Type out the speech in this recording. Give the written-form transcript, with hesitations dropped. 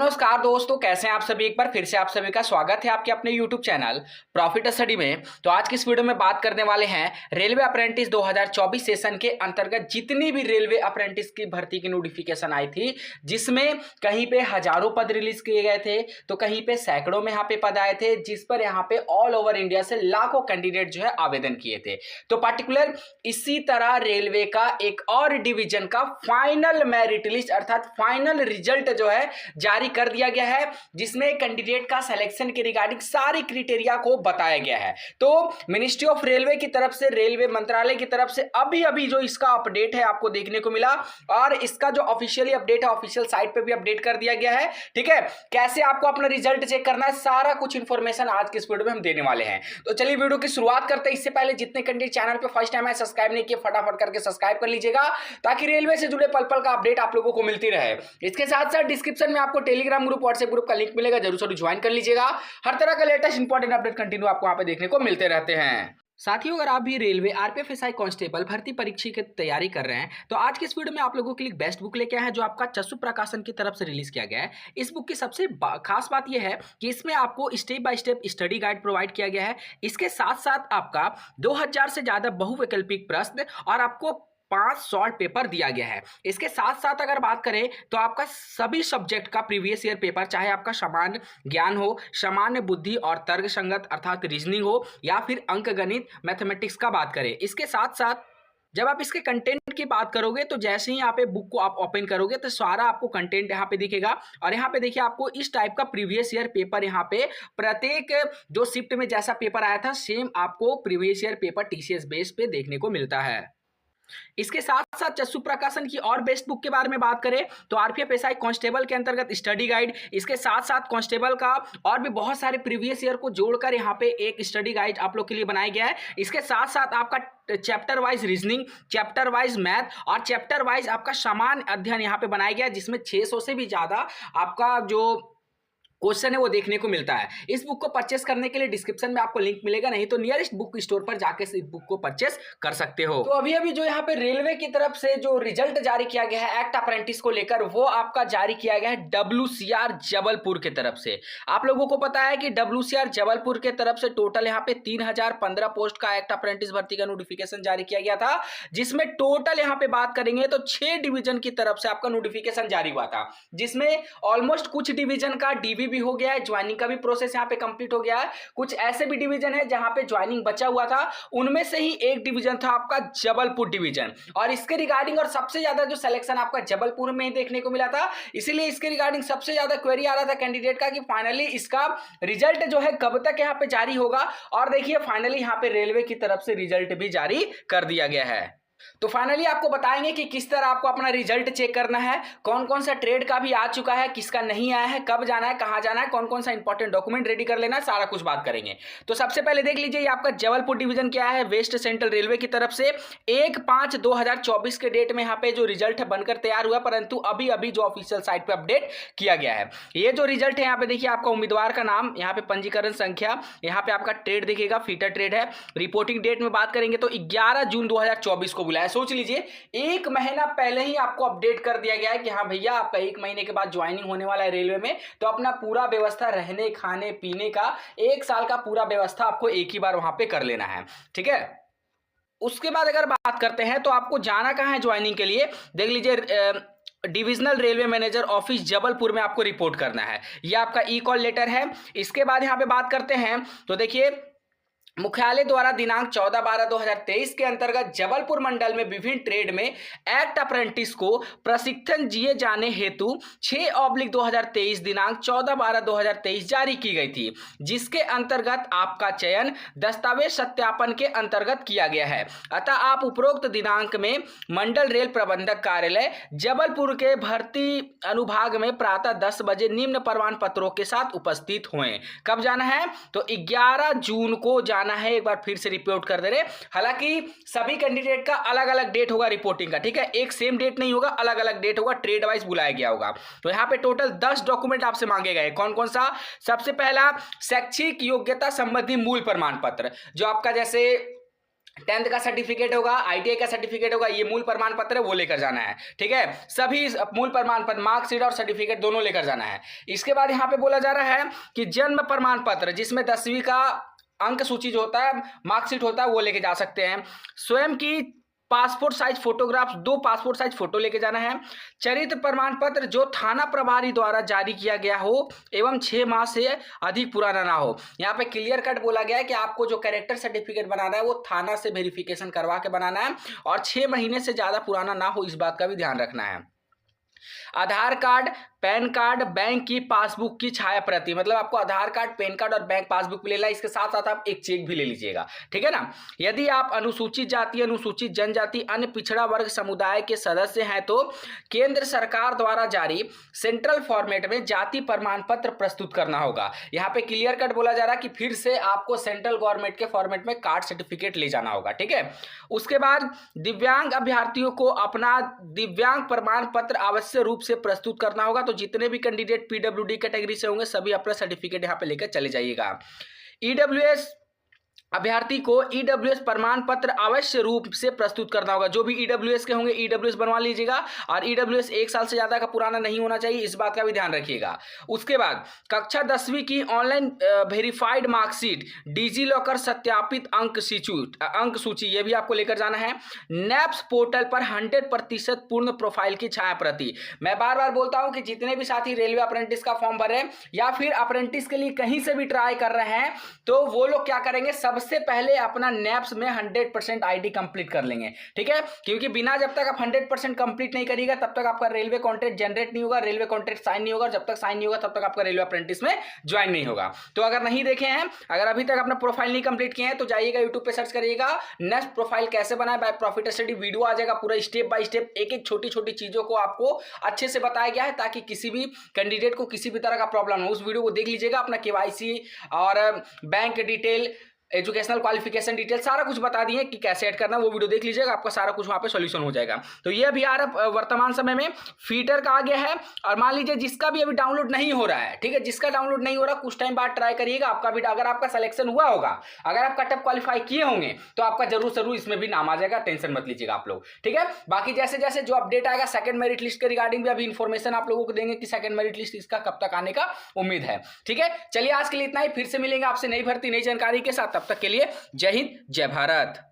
नमस्कार दोस्तों, कैसे हैं आप सभी। एक बार फिर से आप सभी का स्वागत है आपके अपने YouTube चैनल प्रॉफिट स्टडी में। तो आज की इस वीडियो में बात करने वाले हैं रेलवे अप्रेंटिस 2024 सेशन के अंतर्गत जितनी भी रेलवे अप्रेंटिस की भर्ती की नोटिफिकेशन आई थी, जिसमें कहीं पे हजारों पद रिलीज किए गए थे तो कहीं पे सैकड़ों में यहाँ पे पद आए थे, जिस पर यहाँ पे ऑल ओवर इंडिया से लाखों कैंडिडेट जो है आवेदन किए थे। तो पर्टिकुलर इसी तरह रेलवे का एक और डिवीजन का फाइनल मेरिट लिस्ट अर्थात फाइनल रिजल्ट जो है जारी कर दिया गया है, जिसमें कैंडिडेट का सिलेक्शन के रिगार्डिंग सारी क्राइटेरिया को बताया गया है। तो मिनिस्ट्री ऑफ रेलवे की तरफ से, रेलवे मंत्रालय की तरफ से अभी अभी जो इसका अपडेट है आपको देखने को मिला, और इसका जो ऑफिशियली अपडेट है ऑफिशियल साइट पे भी अपडेट कर दिया गया है। ठीक है, कैसे आपको अपना रिजल्ट चेक करना है, सारा कुछ इंफॉर्मेशन आज के इस वीडियो में हम देने वाले हैं। तो चलिए वीडियो की शुरुआत करते हैं। इससे पहले जितने कैंडिडेट चैनल पे फर्स्ट टाइम है सब्सक्राइब नहीं किए, फटाफट करके सब्सक्राइब कर लीजिएगा, ताकि रेलवे से जुड़े पल पल का अपडेट आप लोगों को मिलती रहे। इसके साथ साथ डिस्क्रिप्शन में आपको टेलीग्राम ग्रुप, व्हाट्सएप ग्रुप का लिंक मिलेगा, जरूर ज्वाइन कर लीजिएगा। हर तरह का लेटेस्ट इंपॉर्टेंट अपडेट कंटिन्यू आपको वहां पे देखने को मिलते रहते हैं। साथियों, अगर आप भी रेलवे आरपीएफ एसआई कांस्टेबल भर्ती परीक्षा की तैयारी कर रहे हैं तो आज की इस वीडियो में आप लोगों के लिए बेस्ट बुक लेके आए हैं, जो आपका चस्सू प्रकाशन की तरफ से रिलीज किया गया है। इस बुक की सबसे खास बात यह है कि इसमें आपको step by step study guide provide किया गया है। इसके साथ साथ आपका 2000 से ज्यादा बहुवैकल्पिक प्रश्न और आपको 5 शॉर्ट पेपर दिया गया है। इसके साथ साथ अगर बात करें तो आपका सभी सब्जेक्ट का प्रीवियस ईयर पेपर, चाहे आपका सामान्य ज्ञान हो, सामान्य बुद्धि और तर्क संगत अर्थात रीजनिंग हो, या फिर अंक गणित मैथमेटिक्स का बात करें। इसके साथ साथ जब आप इसके कंटेंट की बात करोगे तो जैसे ही यहाँ पे बुक को आप ओपन करोगे तो सारा आपको कंटेंट यहाँ पे दिखेगा, और यहाँ पे देखिए आपको इस टाइप का प्रीवियस ईयर पेपर यहाँ पे प्रत्येक जो शिफ्ट में जैसा पेपर आया था सेम आपको previous year paper TCS base पे देखने को मिलता है। इसके साथ साथ चस्सू प्रकाशन की और बेस्ट बुक के बारे में बात करें तो आरपीएफ एसआई कांस्टेबल के अंतर्गत स्टडी गाइड, इसके साथ साथ कांस्टेबल का और भी बहुत सारे प्रीवियस ईयर को जोड़कर यहाँ पे एक स्टडी गाइड आप लोग के लिए बनाया गया है। इसके साथ साथ आपका chapter wise reasoning, chapter wise math और चैप्टर वाइज आपका सामान्य अध्ययन यहाँ पे बनाया गया है, जिसमें 600 से भी ज्यादा आपका जो क्वेश्चन है वो देखने को मिलता है। इस बुक को परचेस करने के लिए डिस्क्रिप्शन में आपको लिंक मिलेगा, नहीं तो नियरेस्ट बुक स्टोर पर जाके इस बुक को परचेस कर सकते हो। तो अभी अभी जो यहाँ पे रेलवे की तरफ से जो रिजल्ट जारी किया गया है एक्ट अप्रेंटिस को लेकर, वो आपका जारी किया गया है WCR जबलपुर की तरफ से। आप लोगों को पता है कि WCR जबलपुर के तरफ से टोटल यहाँ पे 3015 पोस्ट का एक्ट अप्रेंटिस भर्ती का नोटिफिकेशन जारी किया गया था, जिसमें टोटल यहाँ पे बात करेंगे तो 6 डिवीजन की तरफ से आपका नोटिफिकेशन जारी हुआ था, जिसमें ऑलमोस्ट कुछ डिवीजन का डीवी भी हो गया है, ज्वाइनिंग का भी प्रोसेस यहाँ पे कंप्लीट हो गया है। कुछ ऐसे भी डिवीजन है जहां पे ज्वाइनिंग बचा हुआ था, उनमें से ही एक डिवीजन था आपका जबलपुर डिवीजन, और इसके रिगार्डिंग और सबसे ज्यादा जो सिलेक्शन आपका जबलपुर में ही देखने को मिला था। इसीलिए इसके रिगार्डिंग सबसे ज्यादा क्वेरी आ रहा था कैंडिडेट का कि फाइनली इसका रिजल्ट जो है कब तक यहाँ पे जारी होगा, और देखिए फाइनली यहाँ पे रेलवे की तरफ से रिजल्ट भी जारी कर दिया गया है। तो फाइनली आपको बताएंगे कि किस तरह आपको अपना रिजल्ट चेक करना है, कौन कौन सा ट्रेड का भी आ चुका है, किसका नहीं आया है, कब जाना है, कहां जाना है, कौन कौन सा इंपॉर्टेंट डॉक्यूमेंट रेडी कर लेना है, सारा कुछ बात करेंगे। तो सबसे पहले देख लीजिए, ये आपका जबलपुर डिवीजन क्या है वेस्ट सेंट्रल रेलवे की तरफ से 1/5/2024 के डेट में यहाँ पे जो रिजल्ट है बनकर तैयार हुआ, परंतु अभी अभी जो ऑफिशियल साइट पे अपडेट किया गया है। ये जो रिजल्ट है यहाँ पे देखिए आपका उम्मीदवार का नाम, यहाँ पे पंजीकरण संख्या, यहाँ पे आपका ट्रेड दिखेगा, फीटर ट्रेड है। रिपोर्टिंग डेट में बात करेंगे तो 11 जून 2024 को बुलाया। सोच लीजिए 1 महीना पहले ही आपको अपडेट कर दिया गया है कि हाँ भैया आपका 1 महीने के बाद ज्वाइनिंग होने वाला है रेलवे में, तो अपना पूरा व्यवस्था रहने खाने पीने का 1 साल का पूरा व्यवस्था आपको एक ही बार वहां पे कर लेना है। ठीक है, उसके बाद अगर बात करते हैं तो आपको जाना कहाँ है ज्वाइनिंग के लिए, देख लीजिए divisional railway manager office Jabalpur में आपको रिपोर्ट करना है। यह आपका ई कॉल लेटर है। इसके बाद यहाँ पे बात करते हैं तो देखिए मुख्यालय द्वारा दिनांक 14/12/2023 के अंतर्गत जबलपुर मंडल में विभिन्न ट्रेड में एक्ट अप्रेंटिस को प्रशिक्षण दिए जाने हेतु 6/2023 दिनांक 14/12/2023 जारी की गई थी, जिसके अंतर्गत आपका चयन दस्तावेज सत्यापन के अंतर्गत किया गया है। अतः आप उपरोक्त दिनांक में मंडल रेल प्रबंधक कार्यालय जबलपुर के भर्ती अनुभाग में प्रातः 10 बजे निम्न प्रमाण पत्रों के साथ उपस्थित हुए। कब जाना है तो 11 जून को जाना है। एक बार फिर से रिपोर्ट कर दे रहे, हालांकि सभी कैंडिडेट का अलग अलग डेट होगा रिपोर्टिंग का। ठीक है, एक सेम डेट नहीं होगा, अलग अलग डेट होगा, ट्रेड वाइज बुलाया गया होगा। तो यहां पे टोटल 10 डॉक्यूमेंट आपसे मांगे गए। कौन कौन सा? सबसे पहला शैक्षिक योग्यता संबंधी मूल प्रमाण पत्र, जो आपका जैसे 10th का सर्टिफिकेट होगा, ITI का सर्टिफिकेट होगा, ये मूल प्रमाण पत्र है वो लेकर जाना है। ठीक है, सभी मूल प्रमाण पत्र, मार्कशीट और सर्टिफिकेट दोनों लेकर जाना है। इसके बाद यहाँ पे बोला जा रहा है कि जन्म प्रमाण पत्र जिसमें 10वीं का अंक सूची जो होता है, मार्कशीट होता है, वो लेके जा सकते हैं। स्वयं की passport size photographs, 2 passport size photo लेके जाना है। चरित्र प्रमाण पत्र जो थाना प्रभारी द्वारा जारी किया गया हो एवं 6 माह से अधिक पुराना ना हो। यहाँ पे क्लियर कट बोला गया है कि आपको जो कैरेक्टर सर्टिफिकेट बनाना है वो थाना से वेरिफिकेशन करवा के बनाना है और 6 महीने से ज्यादा पुराना ना हो, इस बात का भी ध्यान रखना है। आधार कार्ड, पैन कार्ड, बैंक की पासबुक की छाया प्रति, मतलब आपको आधार कार्ड, पैन कार्ड और बैंक पासबुक भी लेना है। इसके साथ साथ आप एक चेक भी ले लीजिएगा। ठीक है ना। यदि आप अनुसूचित जाति, अनुसूचित जनजाति, अन्य पिछड़ा वर्ग समुदाय के सदस्य हैं तो केंद्र सरकार द्वारा जारी सेंट्रल फॉर्मेट में जाति प्रमाण पत्र प्रस्तुत करना होगा। यहाँ पे क्लियर कट बोला जा रहा है कि फिर से आपको सेंट्रल गवर्नमेंट के फॉर्मेट में कास्ट सर्टिफिकेट ले जाना होगा। ठीक है। उसके बाद दिव्यांग अभ्यर्थियों को अपना दिव्यांग प्रमाण पत्र आवश्यक रूप से प्रस्तुत करना होगा। तो जितने भी कैंडिडेट PWD कैटेगरी से होंगे सभी अपना सर्टिफिकेट यहां पे लेकर चले जाइएगा। EWS अभ्यर्थी को EWS प्रमाण पत्र अवश्य रूप से प्रस्तुत करना होगा। जो भी EWS के होंगे EWS बनवा लीजिएगा और EWS 1 साल से ज्यादा का पुराना नहीं होना चाहिए, इस बात का भी ध्यान रखिएगा। उसके बाद कक्षा 10वीं की online verified marksheet, digi locker सत्यापित अंक सूची, ये भी आपको लेकर जाना है। NAPS पोर्टल पर 100% पूर्ण प्रोफाइल की छाया प्रति। मैं बार बार बोलता हूं कि जितने भी साथी रेलवे अप्रेंटिस का फॉर्म भर रहे हैं या फिर अप्रेंटिस के लिए कहीं से भी ट्राई कर रहे हैं तो वो लोग क्या करेंगे, सबसे पहले अपना NAPS में 100% ID कंप्लीट कर लेंगे। ठीक है, क्योंकि बिना जब तक आप 100% कंप्लीट नहीं करिएगा तब तक आपका रेलवे कॉन्ट्रैक्ट जनरेट नहीं होगा, रेलवे कॉन्ट्रैक्ट साइन नहीं होगा, जब तक साइन नहीं होगा तब तक आपका रेलवे अप्रेंटिस में ज्वाइन नहीं होगा। तो अगर नहीं देखे हैं, अगर अभी तक अपना प्रोफाइल नहीं कंप्लीट किए हैं तो जाइएगा यूट्यूब पे सर्च करिएगा नेक्स्ट प्रोफाइल कैसे बनाए बाय प्रॉफिट स्टडी, वीडियो आ जाएगा पूरा स्टेप बाय स्टेप, एक एक छोटी छोटी चीजों को आपको अच्छे से बताया गया है ताकि किसी भी कैंडिडेट को किसी भी तरह का प्रॉब्लम हो। उस वीडियो को देख लीजिएगा। अपना KYC और bank detail, educational qualification detail सारा कुछ बता दिए कि कैसे ऐड करना, वो वीडियो देख लीजिएगा, आपका सारा कुछ वहां पे सॉल्यूशन हो जाएगा। तो ये अभी वर्तमान समय में फीटर का आ गया है। और मान लीजिए जिसका भी अभी डाउनलोड नहीं हो रहा है, ठीक है, जिसका डाउनलोड नहीं हो रहा कुछ टाइम बाद ट्राई करिएगा, आपका भी अगर आपका सिलेक्शन हुआ होगा, अगर आप कट ऑफ क्वालिफाई किए होंगे तो आपका जरूर इसमें भी नाम आ जाएगा, टेंशन मत लीजिएगा आप लोग। ठीक है, बाकी जैसे जैसे जो अपडेट आएगा सेकंड मेरिट लिस्ट के रिगार्डिंग भी अभी इन्फॉर्मेशन आप लोगों को देंगे कि सेकंड मेरिट लिस्ट इसका कब तक आने का उम्मीद है। ठीक है, चलिए आज के लिए इतना ही, फिर से मिलेंगे आपसे नई भर्ती नई जानकारी के साथ, तब तक के लिए जय हिंद जय भारत।